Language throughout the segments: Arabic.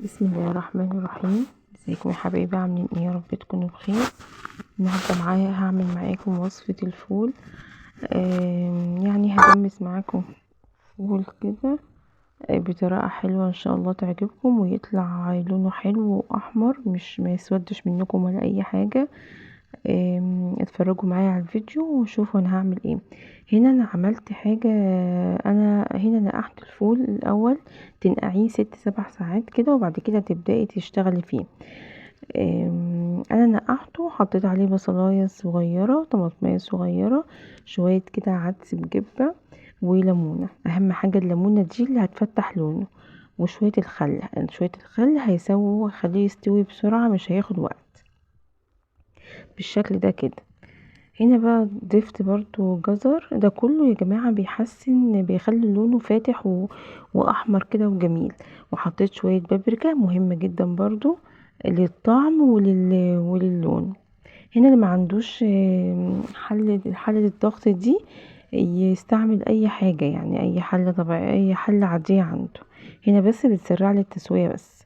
بسم الله الرحمن الرحيم. ازيكم يا حبايبي؟ عاملين ايه؟ يا رب تكونوا بخير. النهارده هعمل معاكم وصفة الفول. يعني هدمس معاكم فول كده بطريقة حلوة ان شاء الله تعجبكم ويطلع لونه حلو واحمر، مش ما يسودش منكم ولا اي حاجة. اتفرجوا معايا على الفيديو وشوفوا انا هعمل ايه. هنا انا عملت حاجة. انا هنا نقعت الفول الاول، تنقعيه 6 7 ساعات كده وبعد كده تبدأي تشتغلي فيه. انا نقعته، حطيت عليه بصلاية صغيرة، طماطمية صغيرة، شوية كده عدس بجبة وليمونة. اهم حاجة الليمونة دي اللي هتفتح لونه، وشوية الخل. شوية الخل هيسوي خليه يستوي بسرعة، مش هياخد وقت. بالشكل ده كده. هنا بقى ضفت برضو جزر. ده كله يا جماعة بيحسن، بيخلي لونه فاتح واحمر كده وجميل. وحطيت شوية بابريكا مهمة جدا برضو للطعم وللون. هنا اللي ما عندوش حلة الضغط دي يستعمل اي حاجة، يعني اي حلة طبيعية، اي حلة عادية عنده. هنا بس بتسرع لي التسوية بس.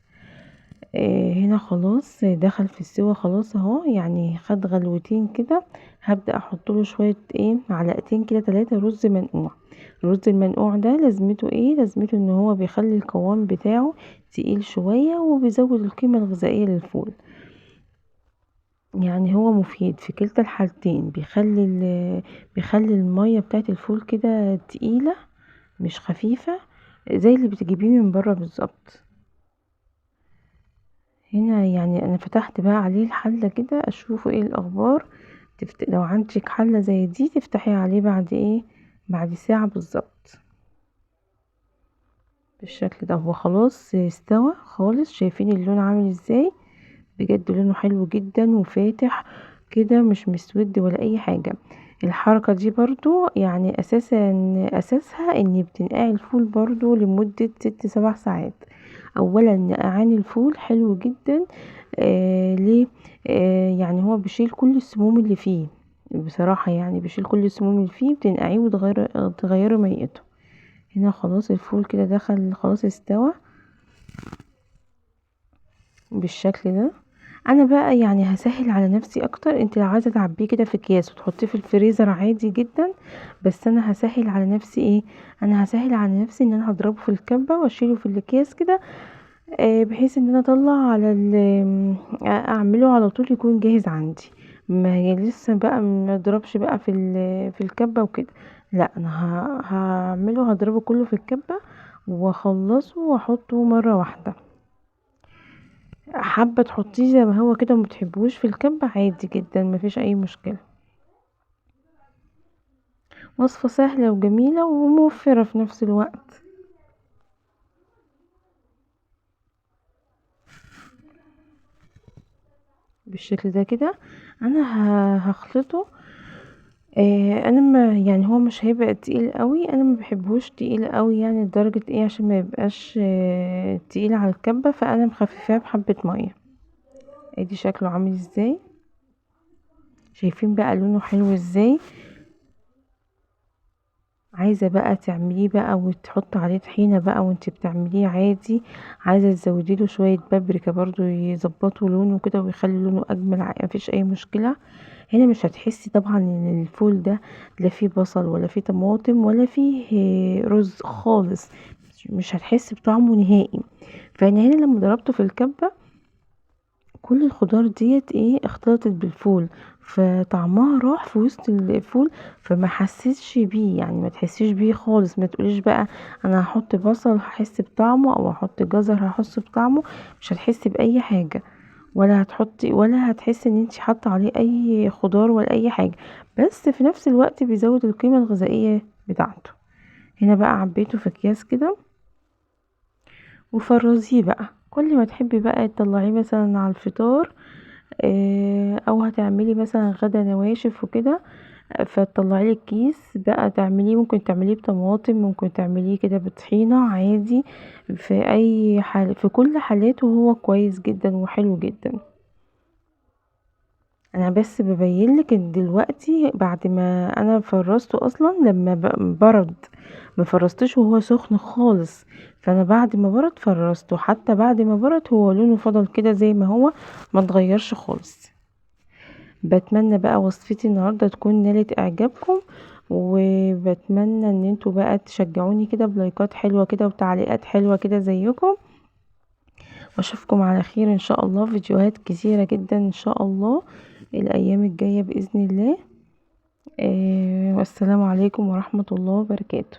هنا خلاص دخل في السوا خلاص اهو، يعني خد غلوتين كده. هبدأ احط له شوية معلقتين كده 3 رز منقوع. الرز المنقوع ده لازمته ايه؟ لازمته ان هو بيخلي القوام بتاعه تقيل شوية وبيزود القيمة الغذائية للفول. يعني هو مفيد في كلتا الحالتين، بيخلي المية بتاعت الفول كده تقيلة مش خفيفة، زي اللي بتجيبيه من بره بالظبط. هنا يعني انا فتحت بقى عليه الحلة كده اشوفه ايه الاخبار. لو عندك حلة زي دي تفتحي عليه بعد ايه، بعد ساعة بالظبط. بالشكل ده هو خلاص استوى خالص. شايفين اللون عامل ازاي؟ بجد لونه حلو جدا وفاتح كده، مش مسود ولا اي حاجة. الحركة دي برضو يعني اساسها ان بتنقعي الفول برضو لمدة 6 7 ساعات. اولا نقعان الفول حلو جدا. ليه؟ يعني هو بيشيل كل السموم اللي فيه. بصراحة يعني بيشيل كل السموم اللي فيه، بتنقعيه وتغيري ميته. هنا خلاص الفول كده دخل خلاص استوى بالشكل ده. انا بقى يعني هسهل على نفسي اكتر. انت لو عايزه تعبيه كده في اكياس وتحطيه في الفريزر عادي جدا، بس انا هسهل على نفسي ايه؟ انا هسهل على نفسي ان انا هضربه في الكبه واشيله في الاكياس كده. بحيث ان انا اطلع على اعمله على طول يكون جاهز عندي. ما هي لسه بقى ما اضربش بقى في الكبه وكده. لا انا هعمله، هضربه كله في الكبه واخلصه واحطه مره واحده. حابه تحطيه زي ما هو كده وما بتحبوش في الكبه عادي جدا، مفيش اي مشكله. وصفه سهله وجميله وموفره في نفس الوقت. بالشكل ده كده. انا هخلطه. انا ما يعني هو مش هيبقى تقيل قوي، انا ما بحبهوش تقيل قوي يعني لدرجه ايه عشان ما يبقاش تقيل على الكبه، فانا مخففاه بحبه ميه. ادي شكله عامل ازاي. شايفين بقى لونه حلو ازاي؟ عايزه بقى تعمليه بقى وتحط عليه طحينه بقى وانت بتعمليه عادي. عايزه تزودي له شويه بابريكا برضو يظبطوا لونه كده ويخلي لونه اجمل، مفيش اي مشكله. هنا مش هتحسي طبعا ان الفول ده لا فيه بصل ولا فيه طماطم ولا فيه رز خالص. مش هتحسي بطعمه نهائي. فانا هنا لما ضربته في الكبة كل الخضار ديت ايه اختلطت بالفول، فطعمها راح في وسط الفول. فما حسيتش بيه، يعني ما تحسيش بيه خالص. ما تقوليش بقى انا هحط بصل هحس بطعمه او هحط جزر هحس بطعمه. مش هتحسي باي حاجة، ولا هتحطي ولا هتحسي ان انتي حاطه عليه اي خضار ولا اي حاجه. بس في نفس الوقت بيزود القيمه الغذائيه بتاعته. هنا بقى عبيته في اكياس كده وفرزيه بقى. كل ما تحبي بقى تطلعيه مثلا على الفطار، او هتعملي مثلا غدا نواشف وكده، فتطلعي لك كيس بقى تعمليه. ممكن تعمليه بطماطم، ممكن تعمليه كده بطحينه عادي. في اي حال، في كل حالاته هو كويس جدا وحلو جدا. انا بس ببين لك ان دلوقتي بعد ما انا فرزته اصلا لما برد، ما فرزتش وهو سخن خالص. فانا بعد ما برد فرزته، حتى بعد ما برد هو لونه فضل كده زي ما هو، ما اتغيرش خالص. بتمنى بقى وصفتي النهارده تكون نالت اعجابكم، وبتمنى ان انتوا بقى تشجعوني كده بلايكات حلوه كده وتعليقات حلوه كده زيكم، واشوفكم على خير ان شاء الله، فيديوهات كثيره جدا ان شاء الله الايام الجايه باذن الله. والسلام عليكم ورحمه الله وبركاته.